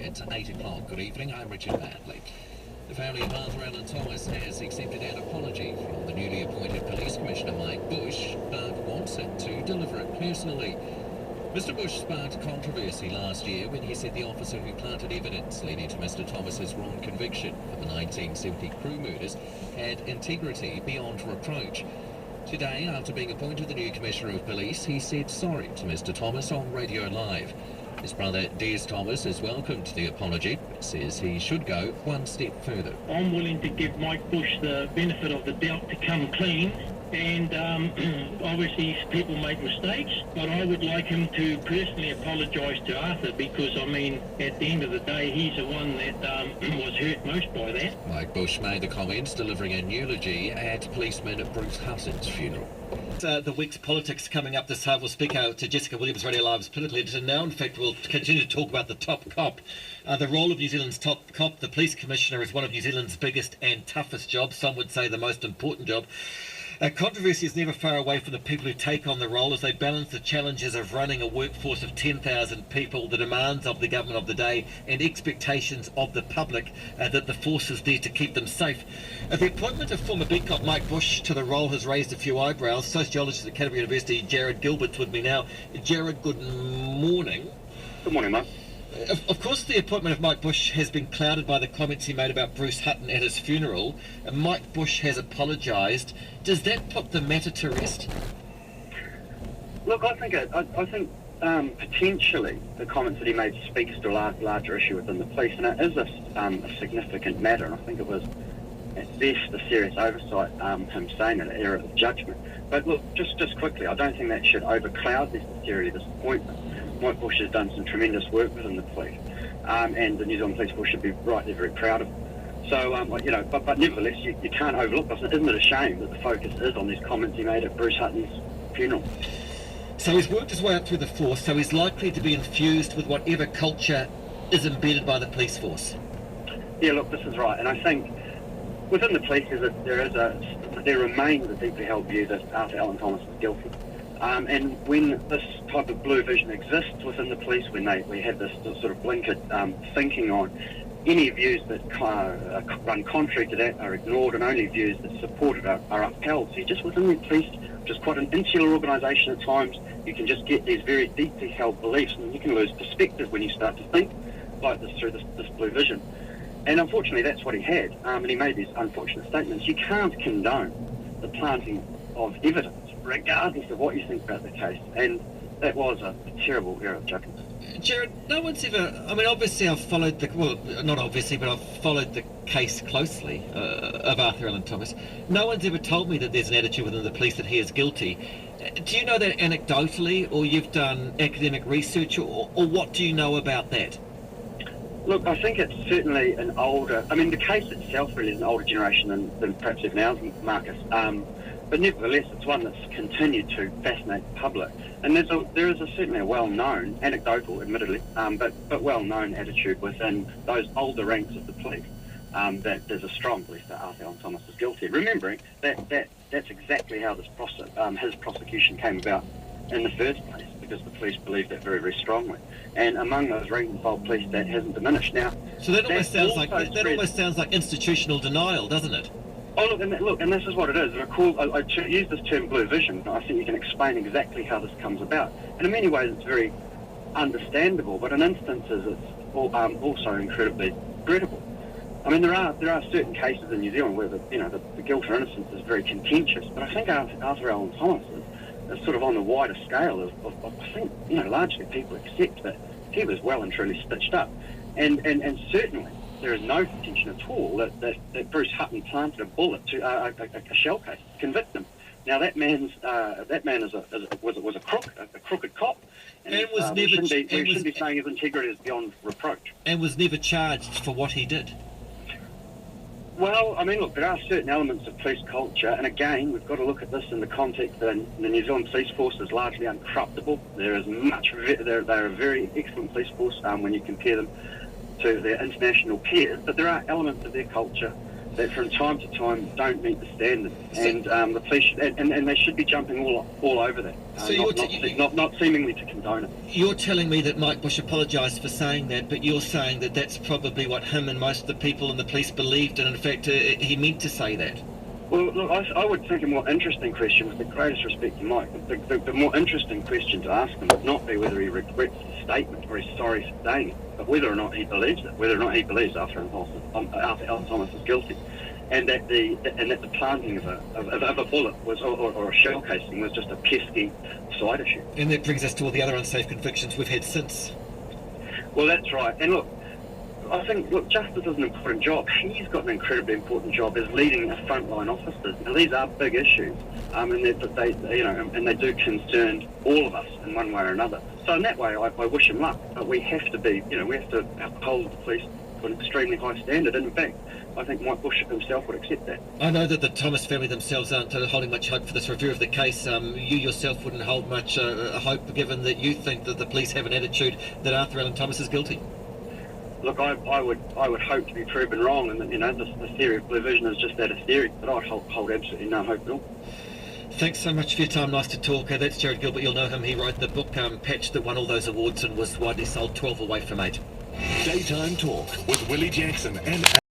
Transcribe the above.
It's 8 o'clock. Good evening, I'm Richard Manley. The family of Arthur Allen Thomas has accepted an apology from the newly appointed Police Commissioner Mike Bush, but wants it to deliver it personally. Mr Bush sparked controversy last year when he said the officer who planted evidence leading to Mr Thomas's wrong conviction for the 1970 crew murders had integrity beyond reproach. Today, after being appointed the new Commissioner of Police, he said sorry to Mr Thomas on Radio Live. His brother Des Thomas has welcomed the apology, but says he should go one step further. I'm willing to give Mike Bush the benefit of the doubt to come clean, and obviously people make mistakes, but I would like him to personally apologise to Arthur because, I mean, at the end of the day, he's the one that was hurt most by that. Mike Bush made the comments delivering a eulogy at policeman Bruce Hutton's funeral. The week's politics coming up this half. We'll speak to Jessica Williams, Radio Live's political editor. Now, in fact, we'll continue to talk about the top cop. The role of New Zealand's top cop, the police commissioner, is one of New Zealand's biggest and toughest jobs. Some would say the most important job. Controversy is never far away from the people who take on the role as they balance the challenges of running a workforce of 10,000 people, the demands of the government of the day and expectations of the public that the force is there to keep them safe. The appointment of former big cop Mike Bush to the role has raised a few eyebrows. Sociologist at Canterbury University, Jared Gilbert's with me now. Jared, good morning. Good morning, mate. Of course, the appointment of Mike Bush has been clouded by the comments he made about Bruce Hutton at his funeral. Mike Bush has apologised. Does that put the matter to rest? Look, I think potentially the comments that he made speaks to a larger issue within the police, and it is a significant matter, and I think it was at best a serious oversight, him saying it, an error of judgment. But look, just quickly, I don't think that should overcloud necessarily this appointment. Mike Bush has done some tremendous work within the police, and the New Zealand Police Force should be rightly very proud of him. So, but nevertheless, you can't overlook this. Isn't it a shame that the focus is on these comments he made at Bruce Hutton's funeral? So he's worked his way up through the force, so he's likely to be infused with whatever culture is embedded by the police force. Yeah, look, this is right, and I think within the police there remains a deeply held view that Arthur Allen Thomas is guilty. And when this type of blue vision exists within the police, when we have this sort of blinkered thinking on any views that run contrary to that are ignored, and only views that support it are upheld. So just within the police, which is quite an insular organisation at times, you can just get these very deeply held beliefs, and you can lose perspective when you start to think like this through this blue vision. And unfortunately, that's what he had, and he made these unfortunate statements. You can't condone the planting of evidence, regardless of what you think about the case, and that was a terrible error of judgment. Jared, no one's ever, I mean, obviously I've followed not obviously, but I've followed the case closely of Arthur Allen Thomas. No one's ever told me that there's an attitude within the police that he is guilty. Do you know that anecdotally, or you've done academic research, or what do you know about that? Look, I think it's certainly an older, I mean, the case itself really is an older generation than perhaps even ours, Marcus. But nevertheless, it's one that's continued to fascinate the public. And there is certainly a well-known, anecdotal admittedly, but well-known attitude within those older ranks of the police that there's a strong belief that Arthur Allen Thomas is guilty. Remembering that's exactly how his prosecution came about in the first place, because the police believed that very, very strongly. And among those rank-and-file police, that hasn't diminished. Now, so that almost sounds like institutional denial, doesn't it? Oh, and this is what it is. And I use this term blue vision. I think you can explain exactly how this comes about. And in many ways, it's very understandable, but in instances, it's also incredibly regrettable. I mean, there are certain cases in New Zealand where the guilt or innocence is very contentious, but I think Arthur Allen Thomas is sort of on the wider scale of I think, largely people accept that he was well and truly stitched up. And certainly, there is no contention at all that Bruce Hutton planted a bullet to a shell case to convict him. Now that man was a crooked cop, and was never. We shouldn't be saying his integrity is beyond reproach. And was never charged for what he did. Well, I mean, look, there are certain elements of police culture, and again, we've got to look at this in the context that the New Zealand Police Force is largely uncorruptible. They're a very excellent police force when you compare them to their international peers, but there are elements of their culture that from time to time don't meet the standard, and the police and they should be jumping all over that, not seemingly to condone it. You're telling me that Mike Bush apologised for saying that, but you're saying that that's probably what him and most of the people in the police believed, and in fact he meant to say that. Well, look, I would think a more interesting question, with the greatest respect to Mike, the more interesting question to ask him would not be whether he regrets the statement or he's sorry for saying it, but whether or not he believes it, whether or not he believes Arthur Allen Thomas is guilty, and that the planting of a bullet was or a shell casing was just a pesky side issue. And that brings us to all the other unsafe convictions we've had since. Well, that's right. And look, I think, justice is an important job. He's got an incredibly important job as leading a frontline officers. Now, these are big issues, and they do concern all of us in one way or another. So in that way, I wish him luck. But we have to uphold the police to an extremely high standard. And in fact, I think Mike Bush himself would accept that. I know that the Thomas family themselves aren't holding much hope for this review of the case. You yourself wouldn't hold much hope, given that you think that the police have an attitude that Arthur Allen Thomas is guilty. Look, I would hope to be proven wrong, and that the theory of blue vision is just that, a theory. But I'd hold absolutely no hope at all. Thanks so much for your time. Nice to talk. That's Jared Gilbert. You'll know him. He wrote the book Patch that won all those awards and was widely sold, 12 away from 8. Daytime Talk with Willie Jackson and